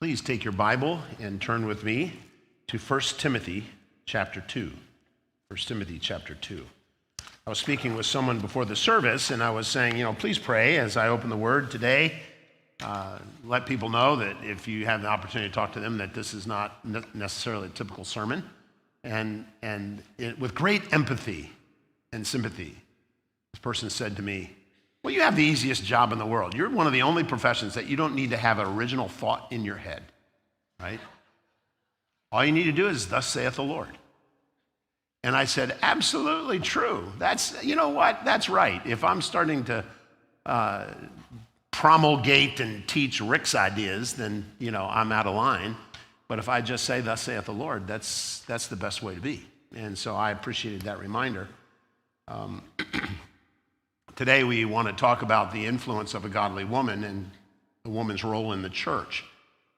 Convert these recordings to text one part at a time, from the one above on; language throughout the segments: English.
Please take your Bible and turn with me to 1 Timothy chapter 2. 1 Timothy chapter 2. I was speaking with someone before the service, and I was saying, please pray as I open the Word today. Let people know that if you have the opportunity to talk to them, that this is not necessarily a typical sermon. And with great empathy and sympathy, this person said to me, well, you have the easiest job in the world. You're one of the only professions that you don't need to have an original thought in your head, right? All you need to do is, thus saith the Lord. And I said, absolutely true. You know what? That's right. If I'm starting to promulgate and teach Rick's ideas, then, I'm out of line. But if I just say, thus saith the Lord, that's the best way to be. And so I appreciated that reminder. Today we want to talk about the influence of a godly woman and a woman's role in the church,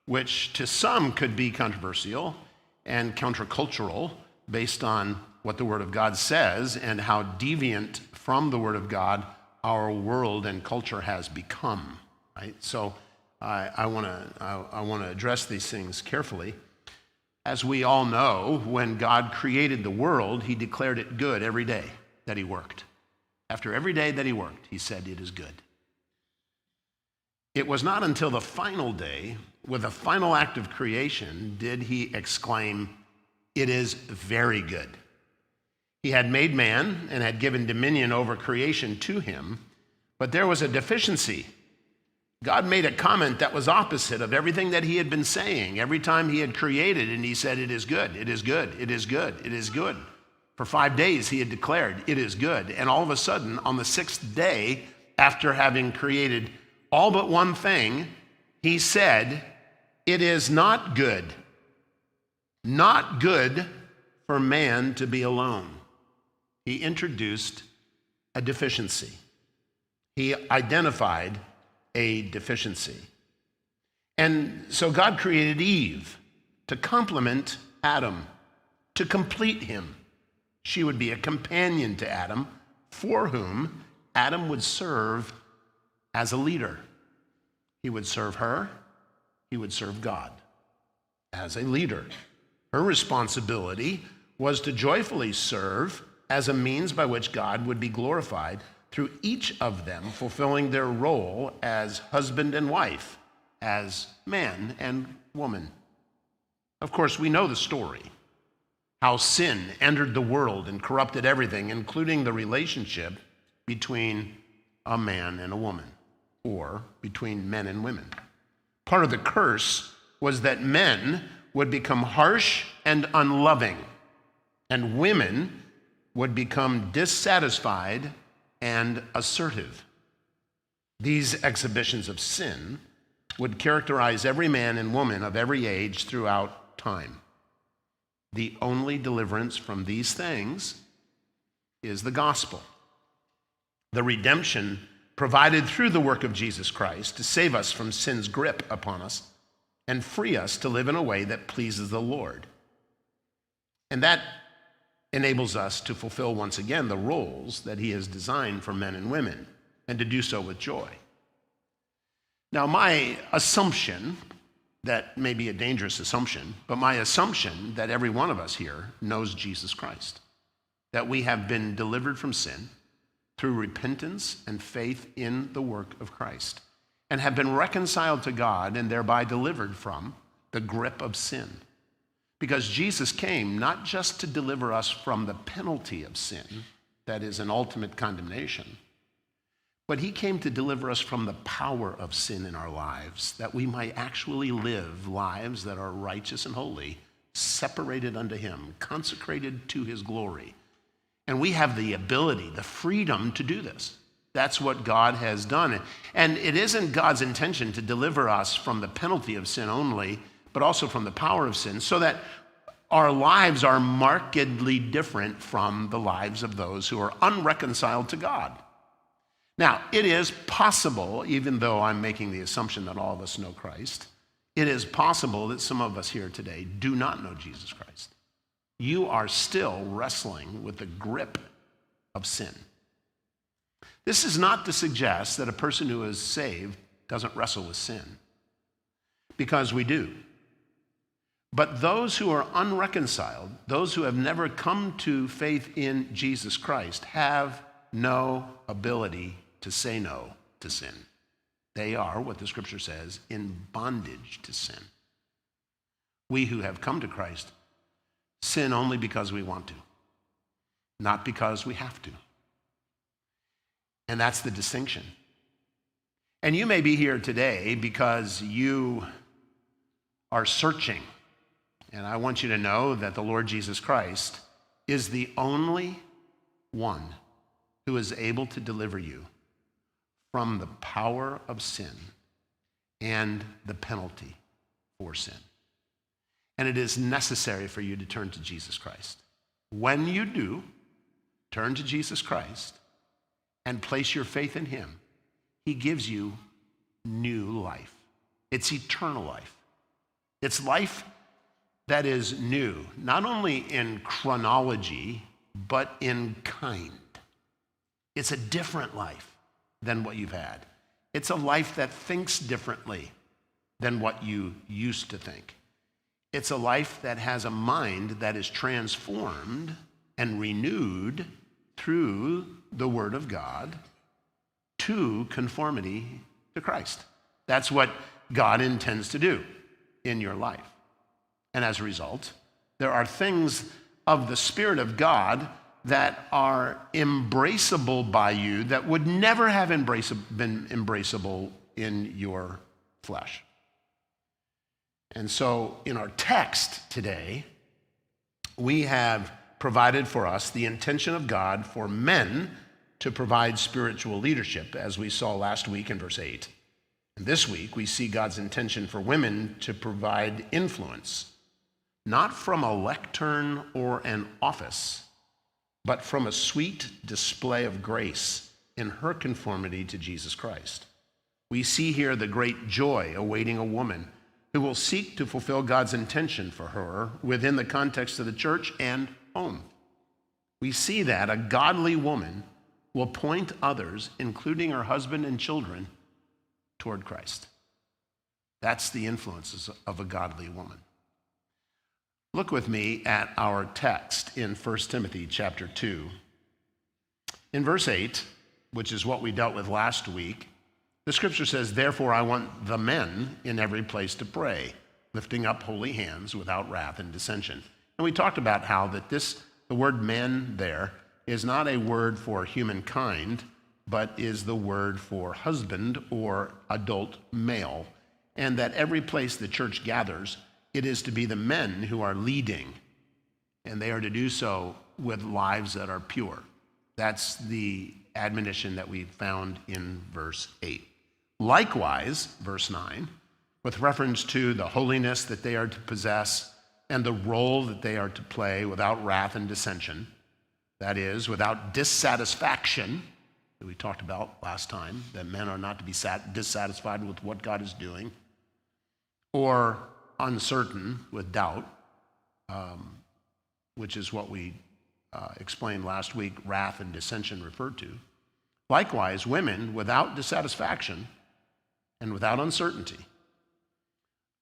which to some could be controversial and countercultural based on what the Word of God says and how deviant from the Word of God our world and culture has become. Right? So I want to address these things carefully. As we all know, when God created the world, He declared it good every day that He worked. After every day that He worked, He said, it is good. It was not until the final day, with the final act of creation, did He exclaim, it is very good. He had made man and had given dominion over creation to him, but there was a deficiency. God made a comment that was opposite of everything that He had been saying every time He had created, and He said, it is good, it is good, it is good, it is good. For 5 days He had declared, it is good. And all of a sudden, on the sixth day, after having created all but one thing, He said, it is not good for man to be alone. He introduced a deficiency. He identified a deficiency. And so God created Eve to complement Adam, to complete him. She would be a companion to Adam, for whom Adam would serve as a leader. He would serve her, he would serve God as a leader. Her responsibility was to joyfully serve as a means by which God would be glorified through each of them fulfilling their role as husband and wife, as man and woman. Of course, we know the story. How sin entered the world and corrupted everything, including the relationship between a man and a woman, or between men and women. Part of the curse was that men would become harsh and unloving, and women would become dissatisfied and assertive. These exhibitions of sin would characterize every man and woman of every age throughout time. The only deliverance from these things is the gospel. The redemption provided through the work of Jesus Christ to save us from sin's grip upon us and free us to live in a way that pleases the Lord. And that enables us to fulfill once again the roles that He has designed for men and women, and to do so with joy. Now, my assumption, that may be a dangerous assumption, but my assumption that every one of us here knows Jesus Christ, that we have been delivered from sin through repentance and faith in the work of Christ, and have been reconciled to God and thereby delivered from the grip of sin. Because Jesus came not just to deliver us from the penalty of sin, that is an ultimate condemnation, but He came to deliver us from the power of sin in our lives, that we might actually live lives that are righteous and holy, separated unto Him, consecrated to His glory. And we have the ability, the freedom to do this. That's what God has done. And it isn't God's intention to deliver us from the penalty of sin only, but also from the power of sin, so that our lives are markedly different from the lives of those who are unreconciled to God. Now, it is possible, even though I'm making the assumption that all of us know Christ, it is possible that some of us here today do not know Jesus Christ. You are still wrestling with the grip of sin. This is not to suggest that a person who is saved doesn't wrestle with sin. because we do. But those who are unreconciled, those who have never come to faith in Jesus Christ, have no ability to say no to sin. They are, what the scripture says, in bondage to sin. We who have come to Christ sin only because we want to, not because we have to. And that's the distinction. And you may be here today because you are searching. And I want you to know that the Lord Jesus Christ is the only one who is able to deliver you from the power of sin and the penalty for sin. And it is necessary for you to turn to Jesus Christ. When you do, turn to Jesus Christ and place your faith in him, he gives you new life. It's eternal life. It's life that is new, not only in chronology, but in kind. It's a different life than what you've had. It's a life that thinks differently than what you used to think. It's a life that has a mind that is transformed and renewed through the Word of God to conformity to Christ. That's what God intends to do in your life. And as a result, there are things of the Spirit of God that are embraceable by you that would never have been embraceable in your flesh. And so in our text today, we have provided for us the intention of God for men to provide spiritual leadership, as we saw last week in verse 8. And this week, we see God's intention for women to provide influence, not from a lectern or an office, but from a sweet display of grace in her conformity to Jesus Christ. We see here the great joy awaiting a woman who will seek to fulfill God's intention for her within the context of the church and home. We see that a godly woman will point others, including her husband and children, toward Christ. That's the influences of a godly woman. Look with me at our text in 1 Timothy chapter 2. In verse 8, which is what we dealt with last week, the scripture says, "Therefore I want the men in every place to pray, lifting up holy hands without wrath and dissension." And we talked about how that the word men there is not a word for humankind, but is the word for husband or adult male. And that every place the church gathers, it is to be the men who are leading, and they are to do so with lives that are pure. That's the admonition that we found in verse 8. Likewise, verse 9, with reference to the holiness that they are to possess and the role that they are to play without wrath and dissension, that is, without dissatisfaction, that we talked about last time, that men are not to be dissatisfied with what God is doing, or uncertain with doubt, which is what we explained last week, wrath and dissension referred to. Likewise, women without dissatisfaction and without uncertainty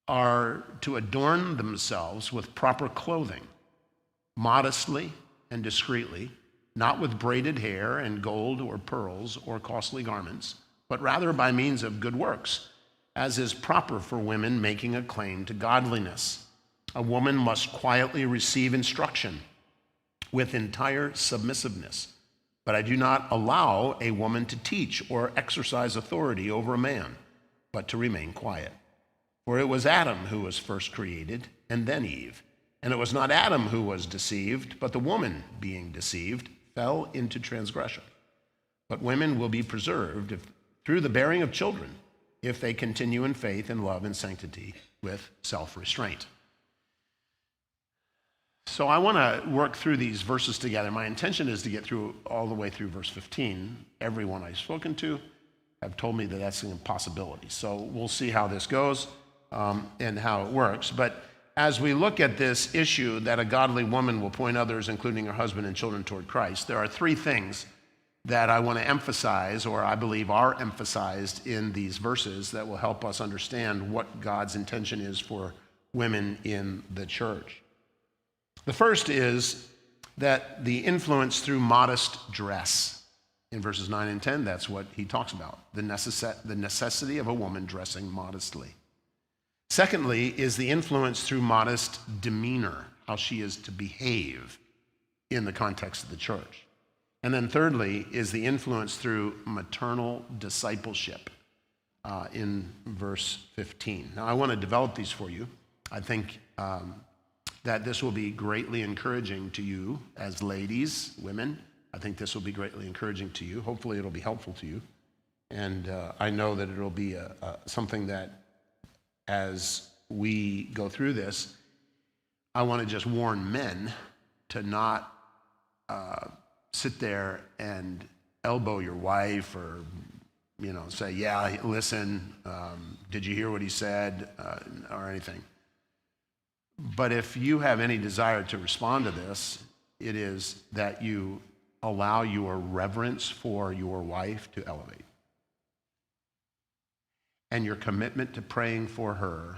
are to adorn themselves with proper clothing, modestly and discreetly, not with braided hair and gold or pearls or costly garments, but rather by means of good works, as is proper for women making a claim to godliness. A woman must quietly receive instruction with entire submissiveness, but I do not allow a woman to teach or exercise authority over a man, but to remain quiet. For it was Adam who was first created, and then Eve. And it was not Adam who was deceived, but the woman, being deceived, fell into transgression. But women will be preserved through the bearing of children, if they continue in faith and love and sanctity with self-restraint. So I want to work through these verses together. My intention is to get through all the way through verse 15. Everyone I've spoken to have told me that that's an impossibility. So we'll see how this goes and how it works. But as we look at this issue that a godly woman will point others, including her husband and children, toward Christ, there are three things that I want to emphasize, or I believe are emphasized in these verses that will help us understand what God's intention is for women in the church. The first is that the influence through modest dress. In verses 9 and 10, that's what he talks about, the necessity of a woman dressing modestly. Secondly is the influence through modest demeanor, how she is to behave in the context of the church. And then thirdly is the influence through maternal discipleship in verse 15. Now I want to develop these for you. I think that this will be greatly encouraging to you as ladies, women. I think this will be greatly encouraging to you. Hopefully it'll be helpful to you. And I know that it'll be something that as we go through this, I want to just warn men to not sit there and elbow your wife or, say, yeah, listen, did you hear what he said, or anything. But if you have any desire to respond to this, it is that you allow your reverence for your wife to elevate and your commitment to praying for her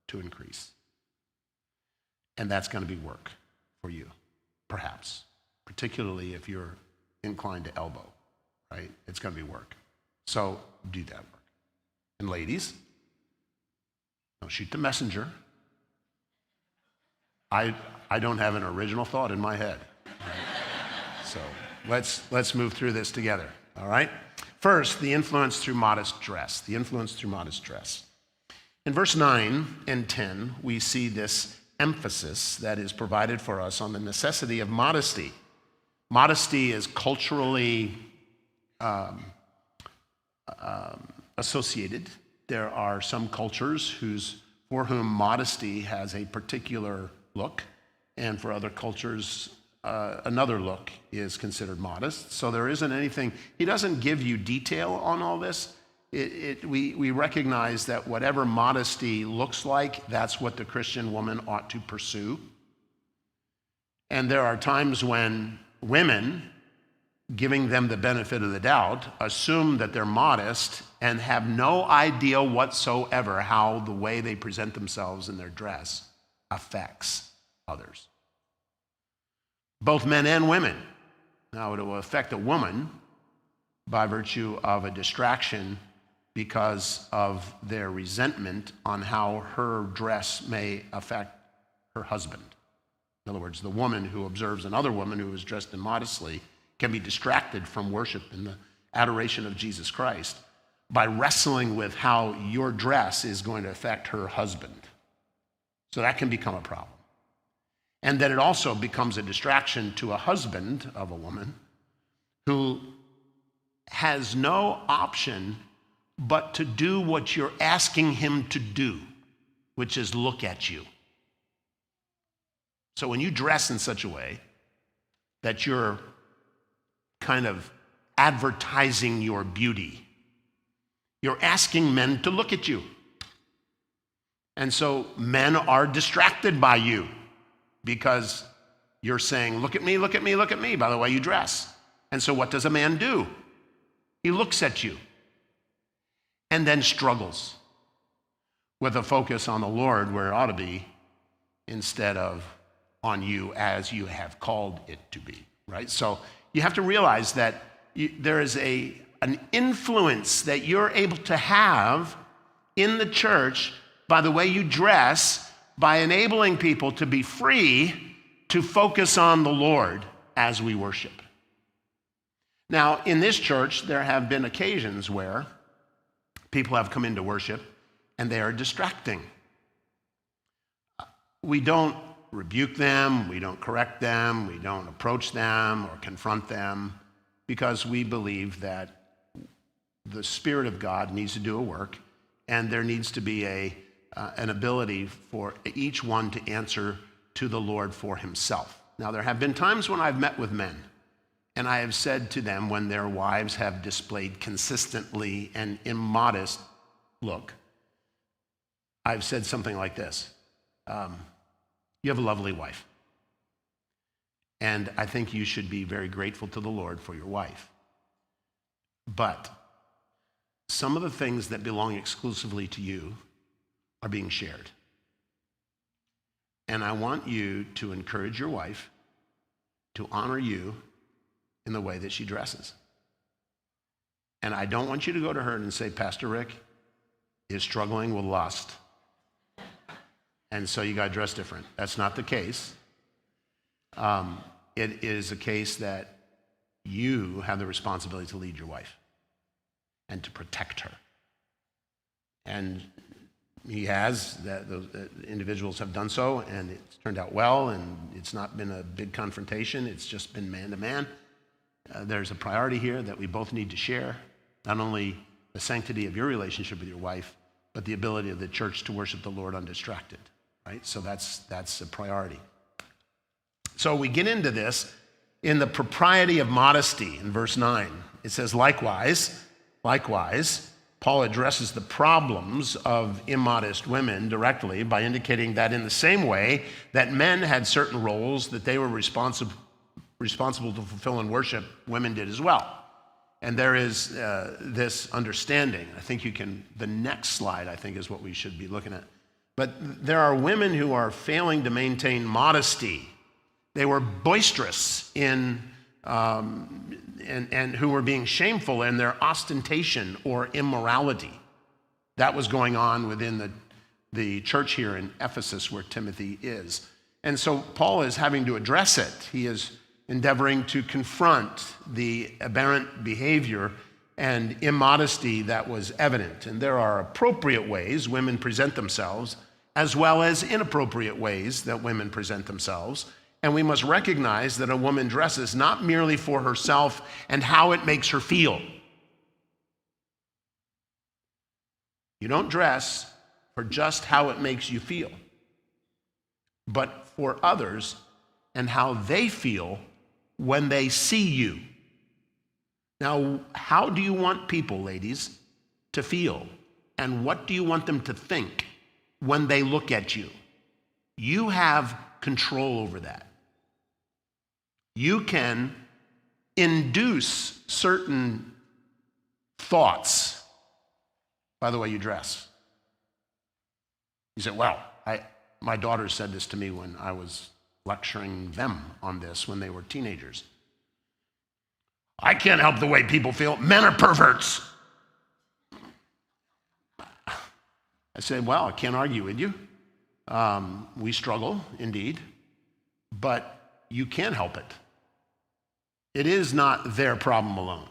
to increase. And that's going to be work for you, perhaps, particularly if you're inclined to elbow, right? It's going to be work. So do that work. And ladies, don't shoot the messenger. I don't have an original thought in my head. Right? So let's move through this together, all right? First, the influence through modest dress. The influence through modest dress. In verse 9 and 10, we see this emphasis that is provided for us on the necessity of modesty. Modesty is culturally associated. There are some cultures for whom modesty has a particular look, and for other cultures, another look is considered modest. So there isn't anything, he doesn't give you detail on all this. We recognize that whatever modesty looks like, that's what the Christian woman ought to pursue. And there are times when women, giving them the benefit of the doubt, assume that they're modest and have no idea whatsoever how the way they present themselves in their dress affects others. Both men and women. Now, it will affect a woman by virtue of a distraction because of their resentment on how her dress may affect her husband. In other words, the woman who observes another woman who is dressed immodestly can be distracted from worship and the adoration of Jesus Christ by wrestling with how your dress is going to affect her husband. So that can become a problem. And then it also becomes a distraction to a husband of a woman who has no option but to do what you're asking him to do, which is look at you. So when you dress in such a way that you're kind of advertising your beauty, you're asking men to look at you. And so men are distracted by you because you're saying, look at me, look at me, look at me, by the way you dress. And so what does a man do? He looks at you and then struggles with a focus on the Lord where it ought to be instead of on you as you have called it to be, right? So you have to realize that there is an influence that you're able to have in the church by the way you dress, by enabling people to be free to focus on the Lord as we worship. Now, in this church, there have been occasions where people have come into worship and they are distracting. We don't rebuke them, we don't correct them, we don't approach them or confront them because we believe that the Spirit of God needs to do a work and there needs to be an ability for each one to answer to the Lord for himself. Now, there have been times when I've met with men and I have said to them when their wives have displayed consistently an immodest look, I've said something like this, you have a lovely wife, and I think you should be very grateful to the Lord for your wife. But some of the things that belong exclusively to you are being shared. And I want you to encourage your wife to honor you in the way that she dresses. And I don't want you to go to her and say, Pastor Rick is struggling with lust, and so you got to dress different. That's not the case. It is a case that you have the responsibility to lead your wife and to protect her. And he has, those individuals have done so, and it's turned out well, and it's not been a big confrontation. It's just been man to man. There's a priority here that we both need to share, not only the sanctity of your relationship with your wife, but the ability of the church to worship the Lord undistracted, right? So that's a priority. So we get into this in the propriety of modesty in verse 9. It says, likewise, Paul addresses the problems of immodest women directly by indicating that in the same way that men had certain roles that they were responsible to fulfill in worship, women did as well. And there is this understanding. I think the next slide I think is what we should be looking at. But there are women who are failing to maintain modesty. They were boisterous and who were being shameful in their ostentation or immorality. That was going on within the church here in Ephesus where Timothy is. And so Paul is having to address it. He is endeavoring to confront the aberrant behavior and immodesty that was evident. And there are appropriate ways women present themselves, as well as inappropriate ways that women present themselves. And we must recognize that a woman dresses not merely for herself and how it makes her feel. You don't dress for just how it makes you feel, but for others and how they feel when they see you. Now, how do you want people, ladies, to feel? And what do you want them to think when they look at you? You have control over that. You can induce certain thoughts by the way you dress. You say, well, my daughter said this to me when I was lecturing them on this when they were teenagers. I can't help the way people feel. Men are perverts. I said, well, I can't argue with you. We struggle, indeed, but you can't help it. It is not their problem alone.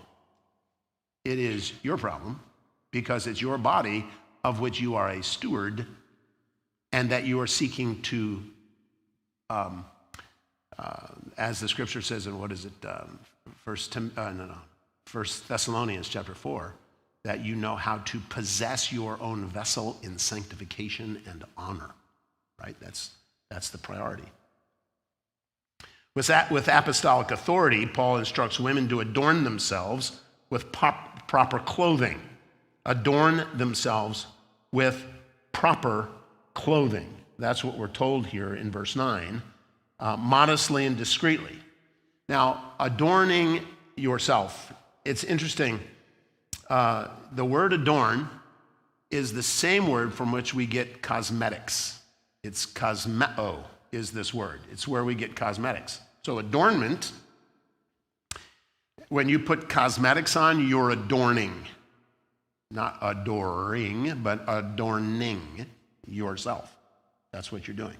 It is your problem because it's your body of which you are a steward and that you are seeking to as the scripture says in, what is it, First Thessalonians chapter 4, that you know how to possess your own vessel in sanctification and honor, right? That's the priority. With apostolic authority, Paul instructs women to adorn themselves with proper clothing. Adorn themselves with proper clothing. That's what we're told here in verse 9. Modestly and discreetly. Now, adorning yourself. It's interesting. The word adorn is the same word from which we get cosmetics. It's cosmeo is this word. It's where we get cosmetics. So adornment, when you put cosmetics on, you're adorning. Not adoring, but adorning yourself. That's what you're doing.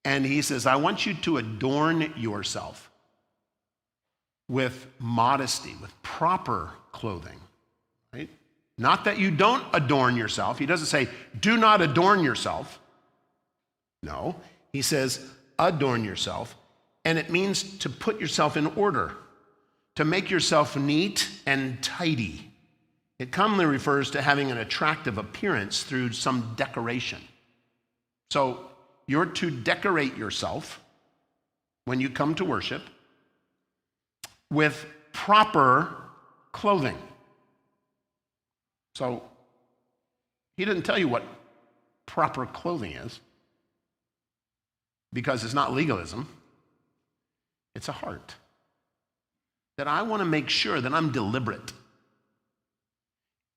And he says, I want you to adorn yourself with modesty, with proper clothing, right? Not that you don't adorn yourself. He doesn't say, do not adorn yourself. No, he says, adorn yourself. And it means to put yourself in order, to make yourself neat and tidy. It commonly refers to having an attractive appearance through some decoration. So you're to decorate yourself when you come to worship with proper clothing. So he didn't tell you what proper clothing is because it's not legalism. It's a heart. That I want to make sure that I'm deliberate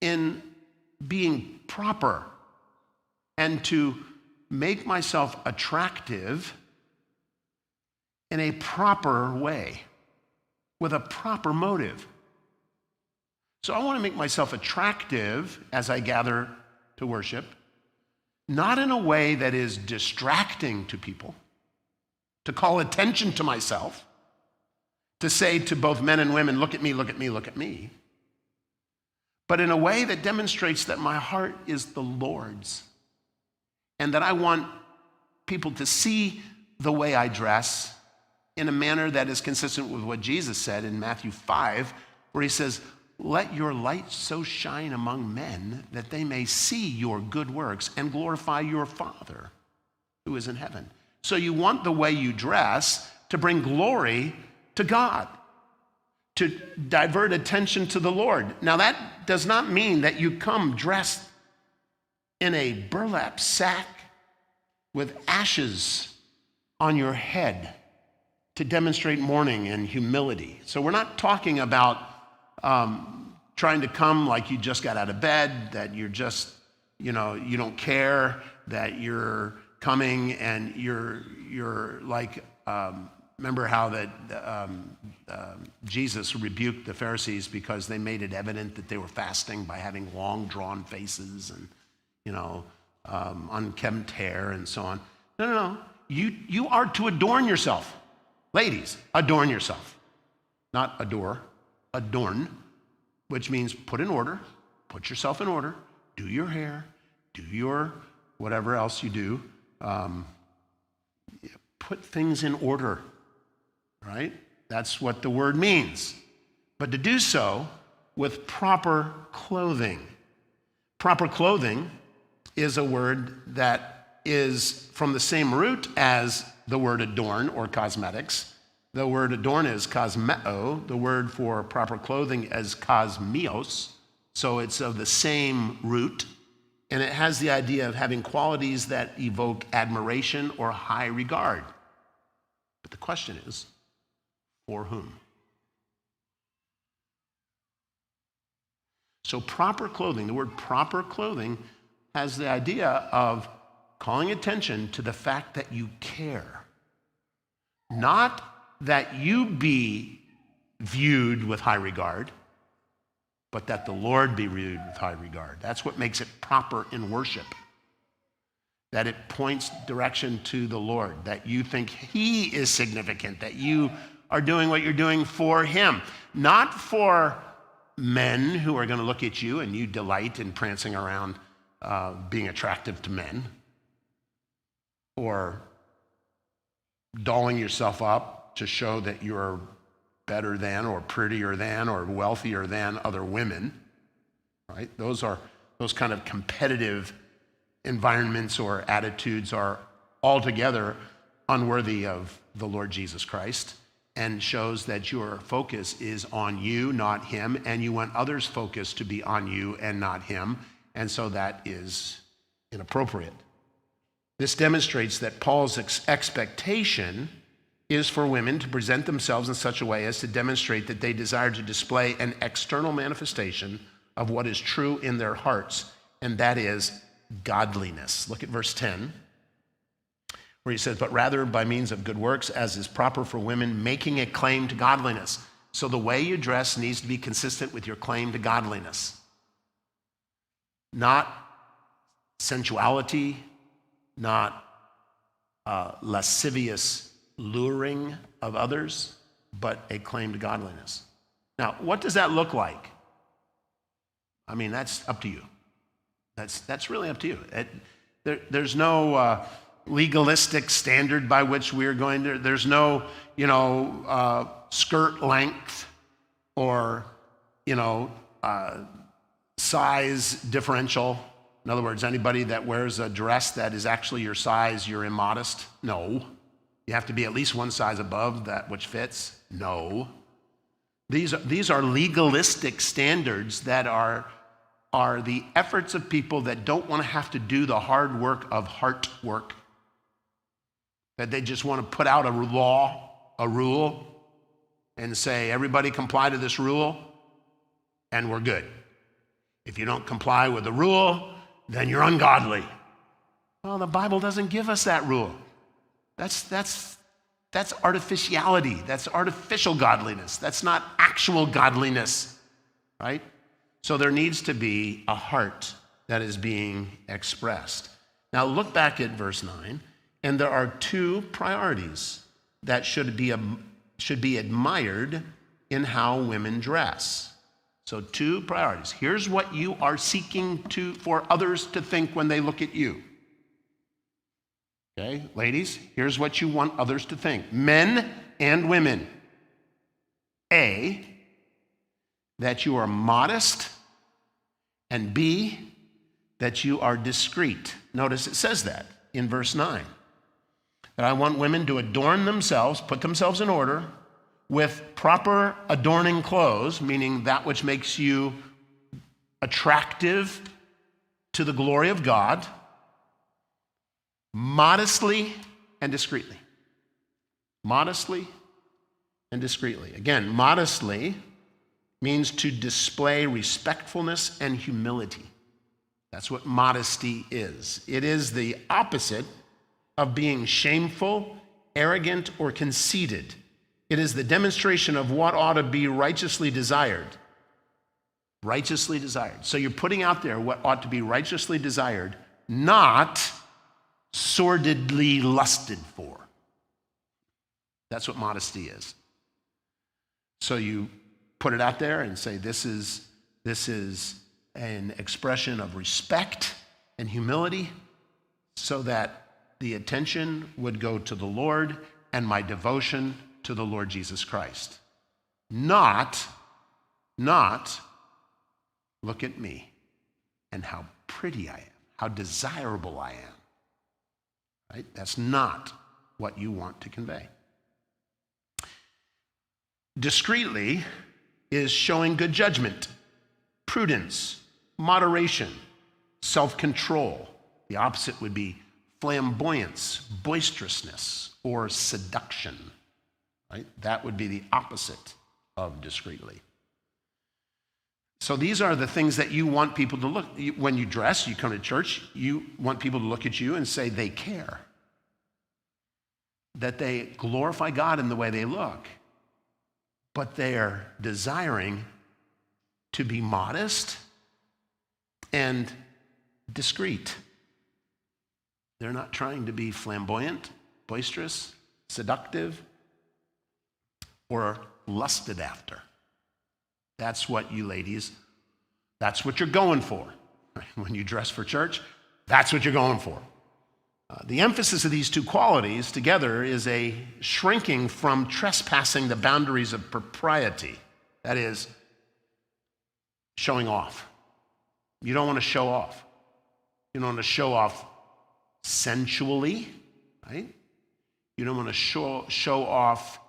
in being proper and to make myself attractive in a proper way, with a proper motive. So I want to make myself attractive as I gather to worship, not in a way that is distracting to people, to call attention to myself, to say to both men and women, look at me, look at me, look at me, but in a way that demonstrates that my heart is the Lord's, and that I want people to see the way I dress in a manner that is consistent with what Jesus said in Matthew 5, where he says, let your light so shine among men that they may see your good works and glorify your Father who is in heaven. So you want the way you dress to bring glory to God, to divert attention to the Lord. Now that does not mean that you come dressed in a burlap sack with ashes on your head to demonstrate mourning and humility. So we're not talking about trying to come like you just got out of bed, that you're just, you don't care, that you're coming and you're like, remember how that Jesus rebuked the Pharisees because they made it evident that they were fasting by having long drawn faces and, unkempt hair and so on. No. You are to adorn yourself. Ladies, adorn yourself. Not adore, adorn, which means put in order, put yourself in order, do your hair, do your whatever else you do. Put things in order, right? That's what the word means. But to do so with proper clothing. Proper clothing is a word that is from the same root as the word adorn or cosmetics. The word adorn is cosmeo. The word for proper clothing is cosmios. So it's of the same root. And it has the idea of having qualities that evoke admiration or high regard. But the question is, for whom? So proper clothing, the word proper clothing has the idea of calling attention to the fact that you care. Not that you be viewed with high regard, but that the Lord be viewed with high regard. That's what makes it proper in worship. That it points direction to the Lord, that you think he is significant, that you are doing what you're doing for him, not for men who are going to look at you and you delight in prancing around being attractive to men, or dolling yourself up to show that you're better than or prettier than or wealthier than other women, right? Those kind of competitive environments or attitudes are altogether unworthy of the Lord Jesus Christ, and shows that your focus is on you, not him, and you want others' focus to be on you and not him, and so that is inappropriate. This demonstrates that Paul's expectation is for women to present themselves in such a way as to demonstrate that they desire to display an external manifestation of what is true in their hearts, and that is godliness. Look at verse 10, where he says, but rather by means of good works, as is proper for women, making a claim to godliness. So the way you dress needs to be consistent with your claim to godliness. Not sensuality, not lascivious luring of others, but a claim to godliness. Now, what does that look like? I mean, that's up to you. That's really up to you. There's no legalistic standard by which we're going to, there's no, skirt length or, size differential. In other words, anybody that wears a dress that is actually your size, you're immodest? No. You have to be at least one size above that which fits? No. These are legalistic standards that are the efforts of people that don't want to have to do the hard work of heart work. That they just want to put out a rule, and say, everybody comply to this rule, and we're good. If you don't comply with the rule, then you're ungodly. Well, the Bible doesn't give us that rule. That's artificiality. That's artificial godliness. That's not actual godliness, right? So there needs to be a heart that is being expressed. Now look back at verse 9, and there are two priorities that should be admired in how women dress. So two priorities. Here's what you are seeking for others to think when they look at you. Okay, ladies, here's what you want others to think. Men and women. A, that you are modest, and B, that you are discreet. Notice it says that in verse 9. That I want women to adorn themselves, put themselves in order, with proper adorning clothes, meaning that which makes you attractive to the glory of God, modestly and discreetly. Modestly and discreetly. Again, modestly means to display respectfulness and humility. That's what modesty is. It is the opposite of being shameful, arrogant, or conceited. It is the demonstration of what ought to be righteously desired. Righteously desired. So you're putting out there what ought to be righteously desired, not sordidly lusted for. That's what modesty is. So you put it out there and say, this is an expression of respect and humility, so that the attention would go to the Lord and my devotion to the Lord Jesus Christ. Not look at me and how pretty I am, how desirable I am. Right? That's not what you want to convey. Discreetly is showing good judgment, prudence, moderation, self-control. The opposite would be flamboyance, boisterousness, or seduction. Right? That would be the opposite of discreetly. So these are the things that you want people to look. When you dress, you come to church, you want people to look at you and say they care. That they glorify God in the way they look. But they are desiring to be modest and discreet. They're not trying to be flamboyant, boisterous, seductive, or lusted after. That's what you ladies, that's what you're going for. When you dress for church, that's what you're going for. The emphasis of these two qualities together is a shrinking from trespassing the boundaries of propriety. That is, showing off. You don't want to show off. You don't want to show off sensually, right? You don't want to show off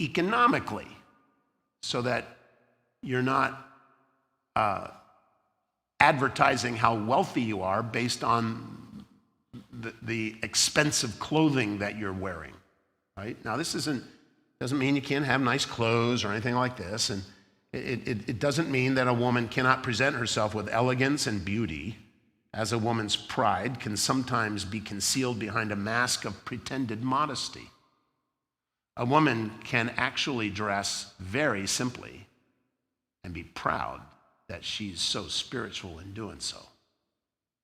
economically, so that you're not advertising how wealthy you are based on the expensive clothing that you're wearing, right? Now, this doesn't mean you can't have nice clothes or anything like this, and it doesn't mean that a woman cannot present herself with elegance and beauty, as a woman's pride can sometimes be concealed behind a mask of pretended modesty. A woman can actually dress very simply and be proud that she's so spiritual in doing so,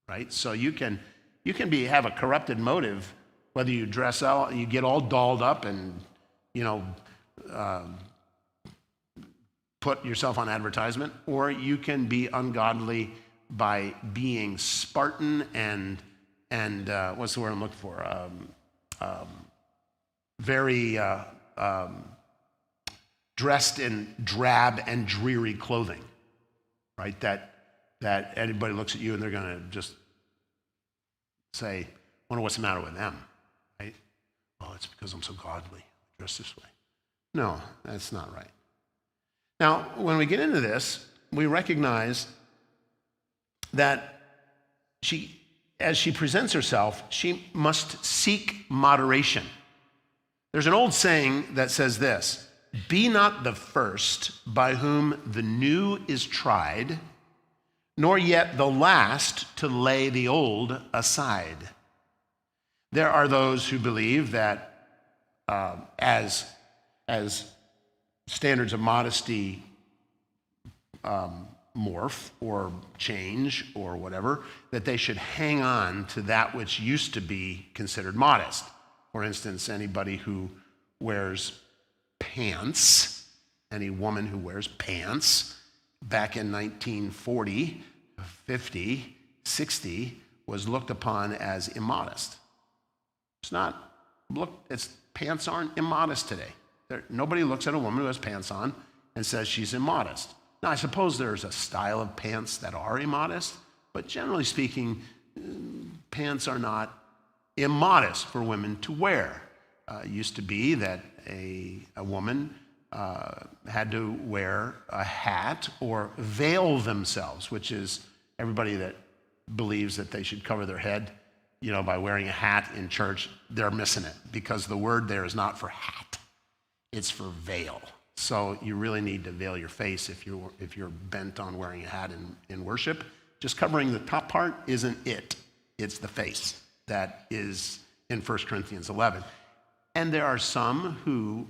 right? So you can have a corrupted motive, whether you dress out, you get all dolled up and, put yourself on advertisement, or you can be ungodly by being Spartan and what's the word I'm looking for? Very dressed in drab and dreary clothing, right? That anybody looks at you and they're going to just say, wonder what's the matter with them, right? Oh, it's because I'm so godly, I dress this way. No, that's not right. Now, when we get into this, we recognize that as she presents herself, she must seek moderation. There's an old saying that says this: be not the first by whom the new is tried, nor yet the last to lay the old aside. There are those who believe that as standards of modesty morph or change or whatever, that they should hang on to that which used to be considered modest. For instance, anybody who wears pants, any woman who wears pants back in 1940, 50, 60 was looked upon as immodest. Pants aren't immodest today. Nobody looks at a woman who has pants on and says she's immodest. Now, I suppose there's a style of pants that are immodest, but generally speaking, pants are not immodest for women to wear. It used to be that a woman had to wear a hat or veil themselves, which is everybody that believes that they should cover their head, by wearing a hat in church, they're missing it, because the word there is not for hat, it's for veil. So you really need to veil your face if you're bent on wearing a hat in worship. Just covering the top part isn't it. It's the face that is in 1 Corinthians 11. And there are some who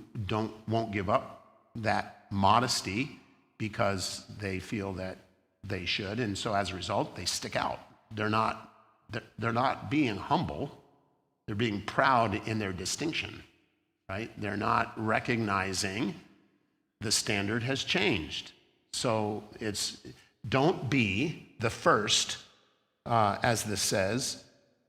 won't give up that modesty because they feel that they should, and so as a result, they stick out. They're not being humble. They're being proud in their distinction, right? They're not recognizing the standard has changed. So don't be the first, as this says,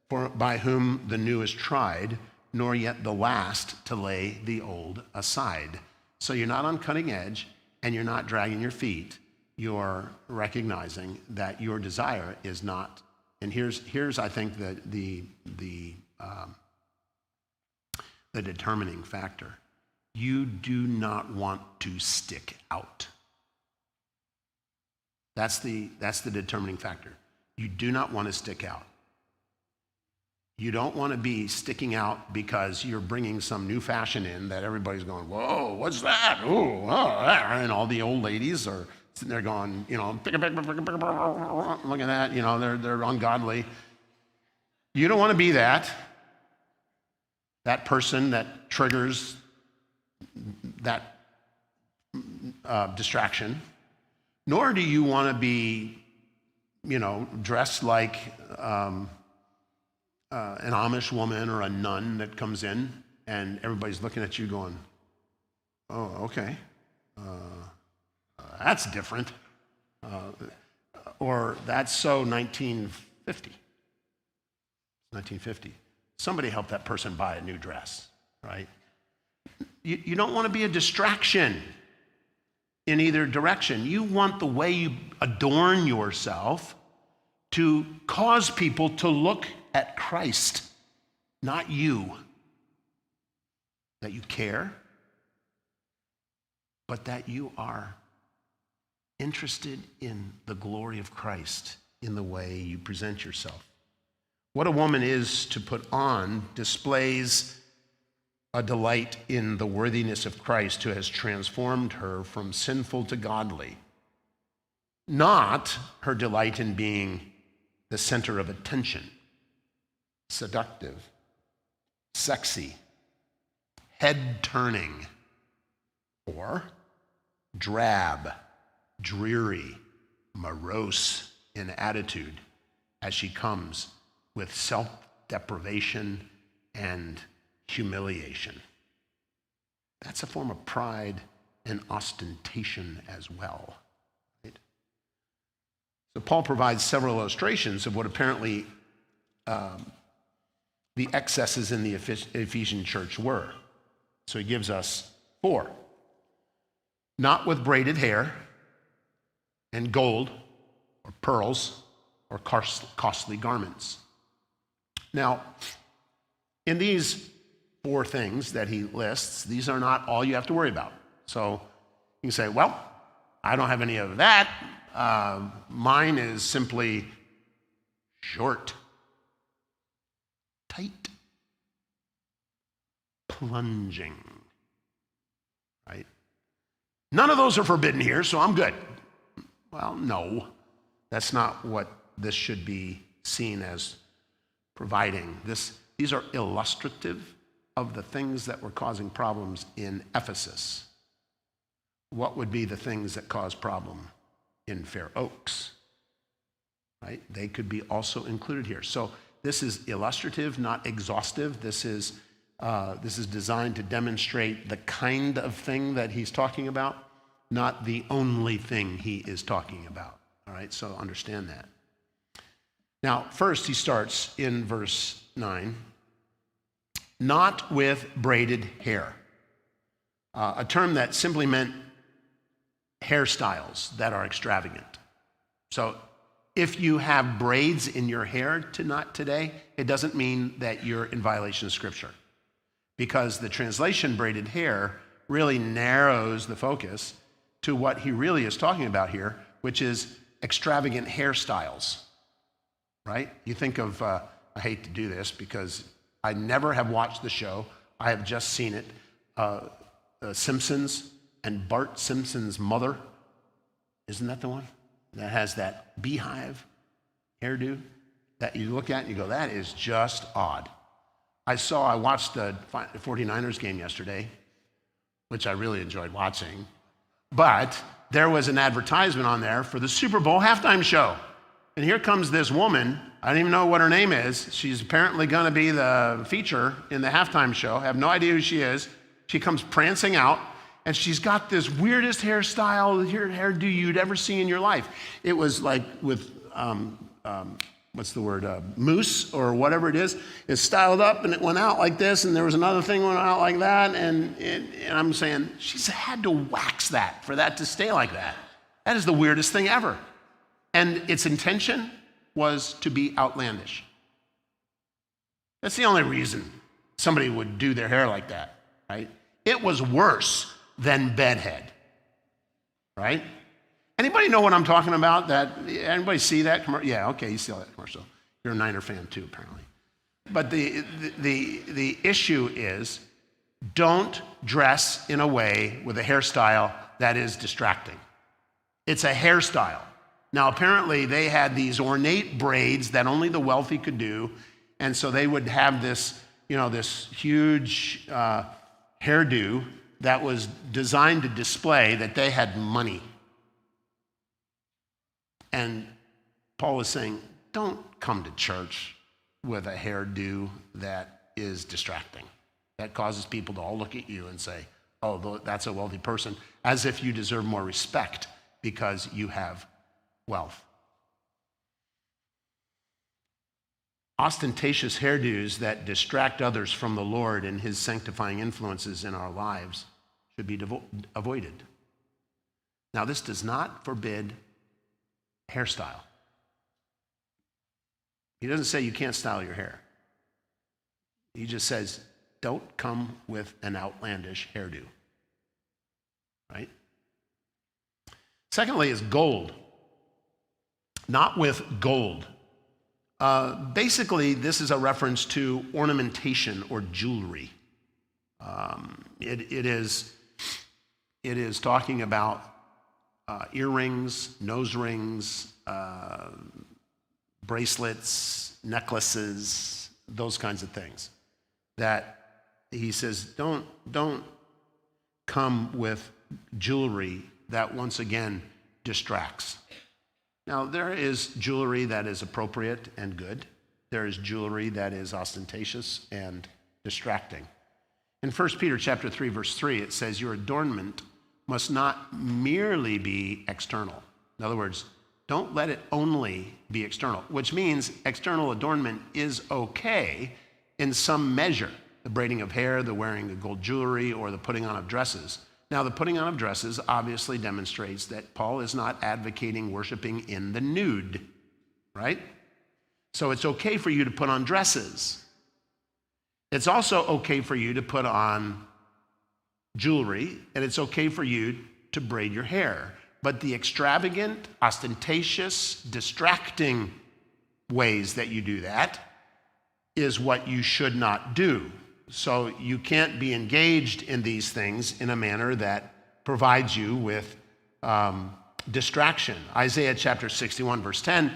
by whom the new is tried, nor yet the last to lay the old aside. So you're not on cutting edge, and you're not dragging your feet. You're recognizing that your desire is not. And here's I think the determining factor. You do not want to stick out. That's the determining factor. You do not want to stick out. You don't want to be sticking out because you're bringing some new fashion in that everybody's going, whoa, what's that? Ooh, oh, and all the old ladies are sitting there going, look at that, they're ungodly. You don't want to be that person that triggers that distraction, nor do you want to be, dressed like an Amish woman or a nun that comes in and everybody's looking at you going, oh, okay, that's different, or that's so 1950. Somebody help that person buy a new dress, right? You don't want to be a distraction in either direction. You want the way you adorn yourself to cause people to look at Christ, not you. That you care, but that you are interested in the glory of Christ in the way you present yourself. What a woman is to put on displays a delight in the worthiness of Christ, who has transformed her from sinful to godly, not her delight in being the center of attention, seductive, sexy, head-turning, or drab, dreary, morose in attitude as she comes with self-deprivation and humiliation. That's a form of pride and ostentation as well. Right? So Paul provides several illustrations of what apparently the excesses in the Ephesian church were. So he gives us 4. Not with braided hair and gold or pearls or costly garments. Now, in these 4 things that he lists, these are not all you have to worry about. So you can say, well, I don't have any of that. Mine is simply short, tight, plunging, right? None of those are forbidden here, so I'm good. Well, no. That's not what this should be seen as providing. These are illustrative of the things that were causing problems in Ephesus. What would be the things that cause problem in Fair Oaks? Right? They could be also included here. So this is illustrative, not exhaustive. This is designed to demonstrate the kind of thing that he's talking about, not the only thing he is talking about. All right, so understand that. Now, first he starts in verse 9, not with braided hair, a term that simply meant hairstyles that are extravagant. So if you have braids in your hair today, it doesn't mean that you're in violation of Scripture, because the translation braided hair really narrows the focus to what he really is talking about here, which is extravagant hairstyles, right? You think of, I hate to do this because I never have watched the show. I have just seen it. The Simpsons and Bart Simpson's mother, isn't that the one that has that beehive hairdo that you look at and you go, that is just odd. I watched the 49ers game yesterday, which I really enjoyed watching, but there was an advertisement on there for the Super Bowl halftime show. And here comes this woman. I don't even know what her name is. She's apparently going to be the feature in the halftime show. I have no idea who she is. She comes prancing out, and she's got this weirdest hairdo you'd ever see in your life. It was like with, mousse or whatever it is. It's styled up, and it went out like this, and there was another thing went out like that, and I'm saying, she's had to wax that for that to stay like that. That is the weirdest thing ever. And its intention was to be outlandish. That's the only reason somebody would do their hair like that, right? It was worse than bedhead, right? Anybody know what I'm talking about? Anybody see that commercial? Yeah, okay, you see that commercial. You're a Niner fan too, apparently. But the issue is, don't dress in a way with a hairstyle that is distracting. It's a hairstyle. Now, apparently, they had these ornate braids that only the wealthy could do, and so they would have this huge hairdo that was designed to display that they had money. And Paul was saying, don't come to church with a hairdo that is distracting, that causes people to all look at you and say, oh, that's a wealthy person, as if you deserve more respect because you have wealth. Ostentatious hairdos that distract others from the Lord and his sanctifying influences in our lives should be avoided. Now, this does not forbid hairstyle. He doesn't say you can't style your hair. He just says, don't come with an outlandish hairdo. Right? Secondly is gold. Not with gold. Basically, this is a reference to ornamentation or jewelry. It is talking about earrings, nose rings, bracelets, necklaces, those kinds of things. That he says, don't come with jewelry that once again distracts. Now, there is jewelry that is appropriate and good. There is jewelry that is ostentatious and distracting. In 1 Peter chapter 3, verse 3, it says, your adornment must not merely be external. In other words, don't let it only be external, which means external adornment is okay in some measure. The braiding of hair, the wearing of gold jewelry, or the putting on of dresses. Now, the putting on of dresses obviously demonstrates that Paul is not advocating worshiping in the nude, right? So it's okay for you to put on dresses. It's also okay for you to put on jewelry, and it's okay for you to braid your hair. But the extravagant, ostentatious, distracting ways that you do that is what you should not do. So you can't be engaged in these things in a manner that provides you with distraction. Isaiah chapter 61, verse 10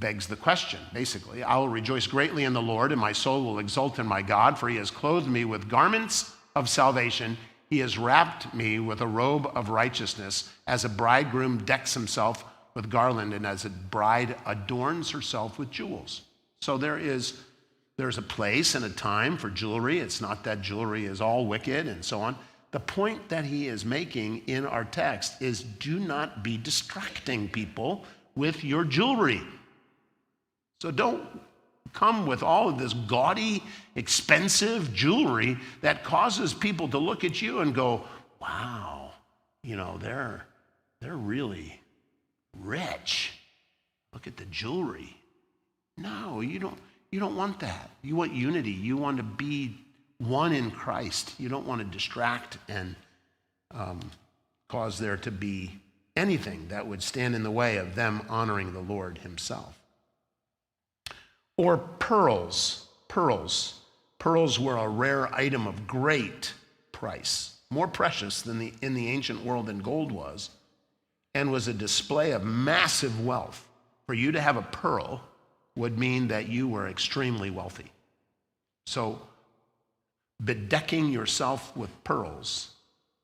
begs the question, basically. I will rejoice greatly in the Lord, and my soul will exult in my God, for he has clothed me with garments of salvation. He has wrapped me with a robe of righteousness, as a bridegroom decks himself with garland, and as a bride adorns herself with jewels. So there's a place and a time for jewelry. It's not that jewelry is all wicked and so on. The point that he is making in our text is, do not be distracting people with your jewelry. So don't come with all of this gaudy, expensive jewelry that causes people to look at you and go, wow, they're really rich. Look at the jewelry. No, you don't want that. You want unity. You want to be one in Christ. You don't want to distract and cause there to be anything that would stand in the way of them honoring the Lord himself. Or pearls. Pearls were a rare item of great price, more precious than in the ancient world than gold was, and was a display of massive wealth. For you to have a pearl would mean that you were extremely wealthy. So bedecking yourself with pearls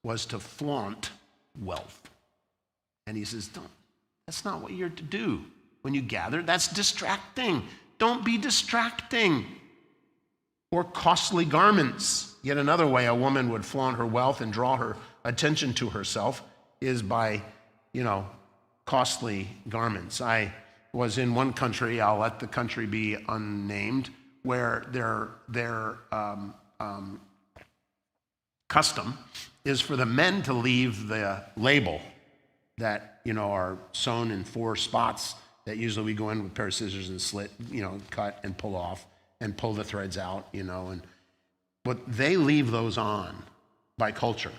was to flaunt wealth. And he says, that's not what you're to do when you gather. That's distracting. Don't be distracting. Or costly garments. Yet another way a woman would flaunt her wealth and draw her attention to herself is by, costly garments. I was in one country, I'll let the country be unnamed, where their custom is for the men to leave the label that, are sewn in 4 spots that usually we go in with a pair of scissors and slit, cut and pull off and pull the threads out, but they leave those on by culture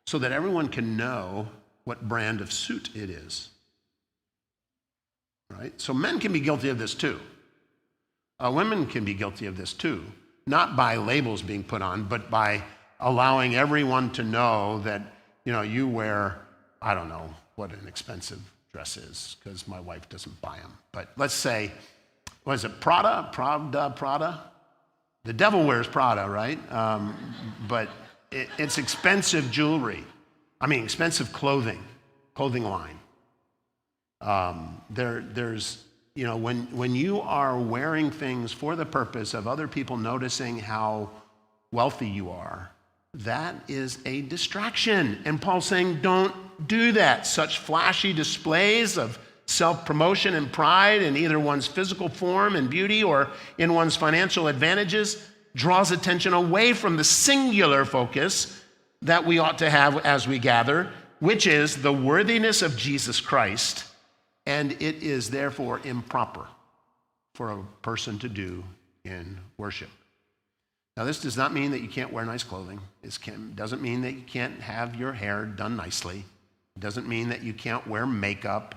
so that everyone can know what brand of suit it is, right? So men can be guilty of this too. Women can be guilty of this too, not by labels being put on, but by allowing everyone to know that, you wear, I don't know what an expensive dress is because my wife doesn't buy them. But let's say, was it Prada? The devil wears Prada, right? But it's expensive jewelry. Expensive clothing line. There's, when you are wearing things for the purpose of other people noticing how wealthy you are, that is a distraction. And Paul's saying, don't do that. Such flashy displays of self-promotion and pride in either one's physical form and beauty or in one's financial advantages draws attention away from the singular focus that we ought to have as we gather, which is the worthiness of Jesus Christ, and it is therefore improper for a person to do in worship. Now, this does not mean that you can't wear nice clothing. It doesn't mean that you can't have your hair done nicely. It doesn't mean that you can't wear makeup.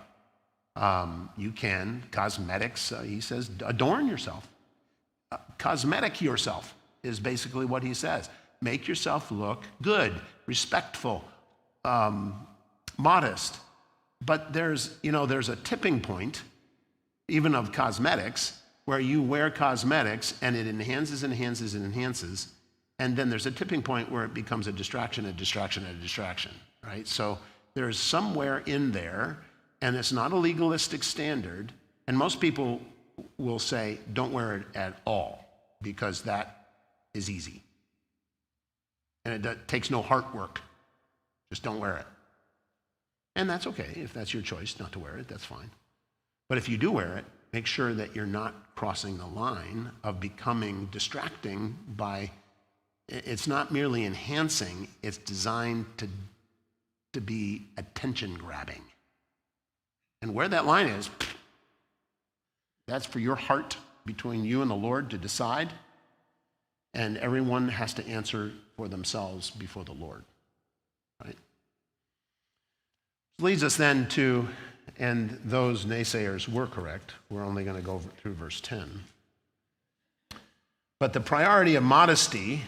You can. Cosmetics, he says, adorn yourself. Cosmetic yourself is basically what he says. Make yourself look good, respectful, modest. But there's a tipping point, even of cosmetics, where you wear cosmetics and it enhances, and then there's a tipping point where it becomes a distraction, right? So there's somewhere in there, and it's not a legalistic standard, and most people will say, don't wear it at all, because that is easy. And it takes no heart work. Just don't wear it. And that's okay. If that's your choice not to wear it, that's fine. But if you do wear it, make sure that you're not crossing the line of becoming distracting by, it's not merely enhancing, it's designed to be attention grabbing. And where that line is, that's for your heart between you and the Lord to decide. And everyone has to answer for themselves before the Lord, right? Leads us then to, and those naysayers were correct. We're only going to go through verse 10. But the priority of modesty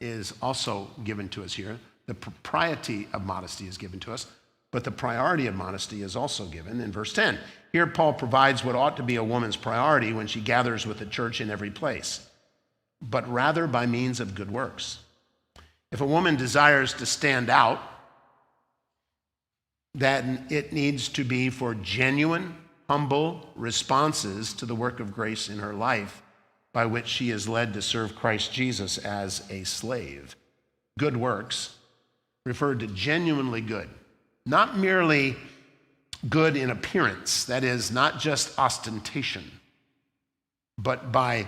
is also given to us here. The propriety of modesty is given to us. But the priority of modesty is also given in verse 10. Here, Paul provides what ought to be a woman's priority when she gathers with the church in every place, but rather by means of good works. If a woman desires to stand out, then it needs to be for genuine, humble responses to the work of grace in her life by which she is led to serve Christ Jesus as a slave. Good works referred to genuinely good, not merely good in appearance, that is, not just ostentation, but by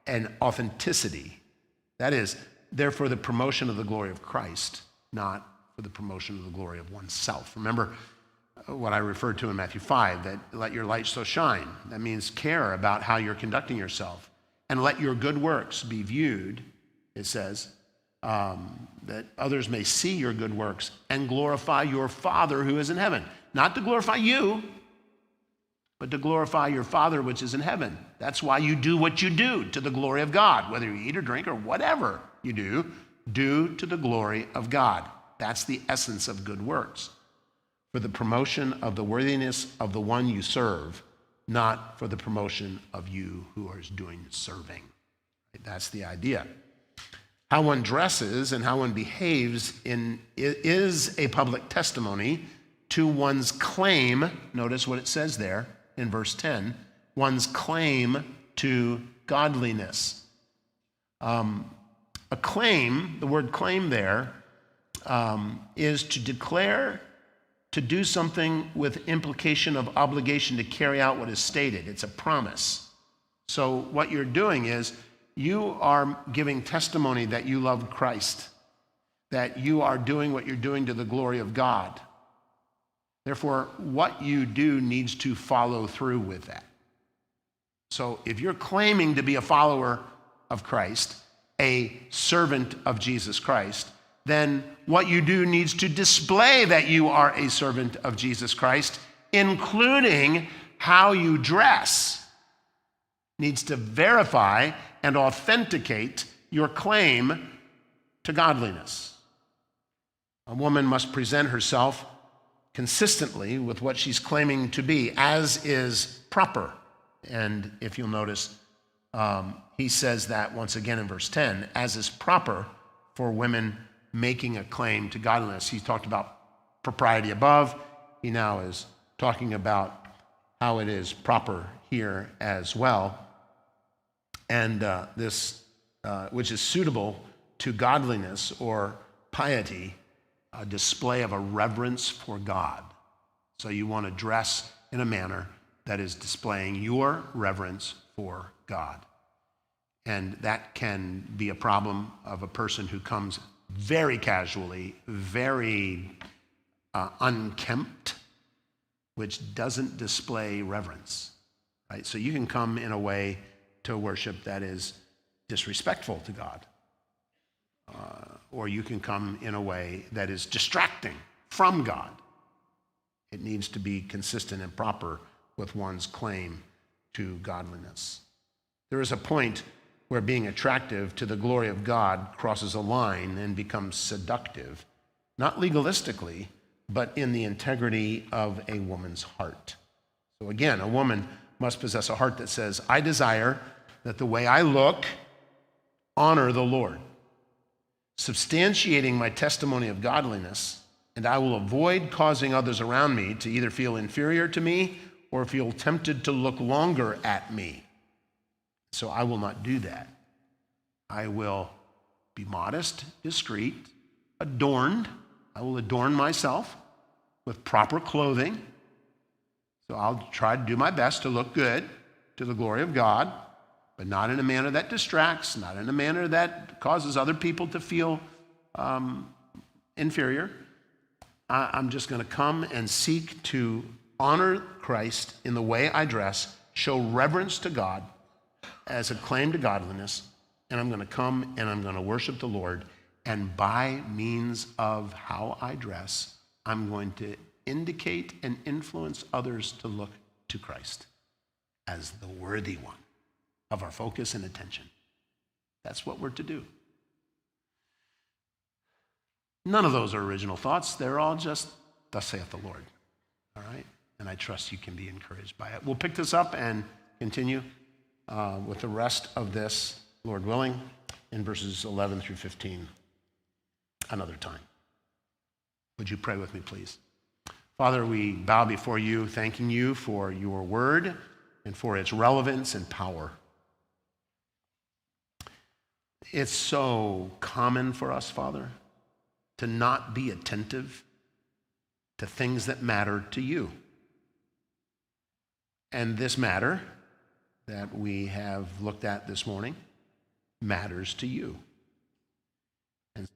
an authenticity. That is, they're for the promotion of the glory of Christ, not for the promotion of the glory of oneself. Remember what I referred to in Matthew 5, that let your light so shine. That means care about how you're conducting yourself. And let your good works be viewed, it says, that others may see your good works and glorify your Father who is in heaven. Not to glorify you, but to glorify your Father which is in heaven. That's why you do what you do, to the glory of God. Whether you eat or drink or whatever you do to the glory of God. That's the essence of good works. For the promotion of the worthiness of the one you serve, not for the promotion of you who are doing serving. That's the idea. How one dresses and how one behaves is a public testimony to one's claim. Notice what it says there in verse 10, one's claim to godliness. A claim, the word claim there, is to declare, to do something with implication of obligation to carry out what is stated. It's a promise. So what you're doing is you are giving testimony that you love Christ, that you are doing what you're doing to the glory of God. Therefore, what you do needs to follow through with that. So if you're claiming to be a follower of Christ, a servant of Jesus Christ, then what you do needs to display that you are a servant of Jesus Christ, including how you dress. Needs to verify and authenticate your claim to godliness. A woman must present herself consistently with what she's claiming to be, as is proper. And if you'll notice, he says that once again in verse 10, as is proper for women making a claim to godliness. He talked about propriety above. He now is talking about how it is proper here as well. And this, which is suitable to godliness or piety, a display of a reverence for God. So you want to dress in a manner that is displaying your reverence for God. And that can be a problem of a person who comes very casually, very unkempt, which doesn't display reverence, right? So you can come in a way to worship that is disrespectful to God, or you can come in a way that is distracting from God. It needs to be consistent and proper with one's claim to godliness. There is a point where being attractive to the glory of God crosses a line and becomes seductive, not legalistically, but in the integrity of a woman's heart. So again, a woman must possess a heart that says, I desire that the way I look honor the Lord, substantiating my testimony of godliness, and I will avoid causing others around me to either feel inferior to me or feel tempted to look longer at me. So I will not do that. I will be modest, discreet, adorned. I will adorn myself with proper clothing. So I'll try to do my best to look good to the glory of God, but not in a manner that distracts, not in a manner that causes other people to feel inferior. I'm just going to come and seek to honor Christ in the way I dress, show reverence to God as a claim to godliness, and I'm going to come and I'm going to worship the Lord, and by means of how I dress, I'm going to indicate and influence others to look to Christ as the worthy one of our focus and attention. That's what we're to do. None of those are original thoughts. They're all just thus saith the Lord. All right? And I trust you can be encouraged by it. We'll pick this up and continue with the rest of this, Lord willing, in verses 11 through 15 another time. Would you pray with me, please? Father, we bow before you, thanking you for your word and for its relevance and power. It's so common for us, Father, to not be attentive to things that matter to you. And this matter that we have looked at this morning matters to you. And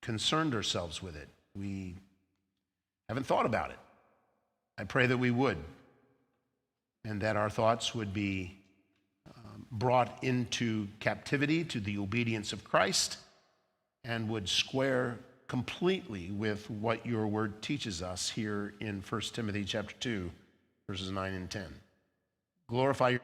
concerned ourselves with it. We haven't thought about it. I pray that we would, and that our thoughts would be brought into captivity to the obedience of Christ and would square completely with what your word teaches us here in 1 Timothy chapter 2, verses 9 and 10. Glorify your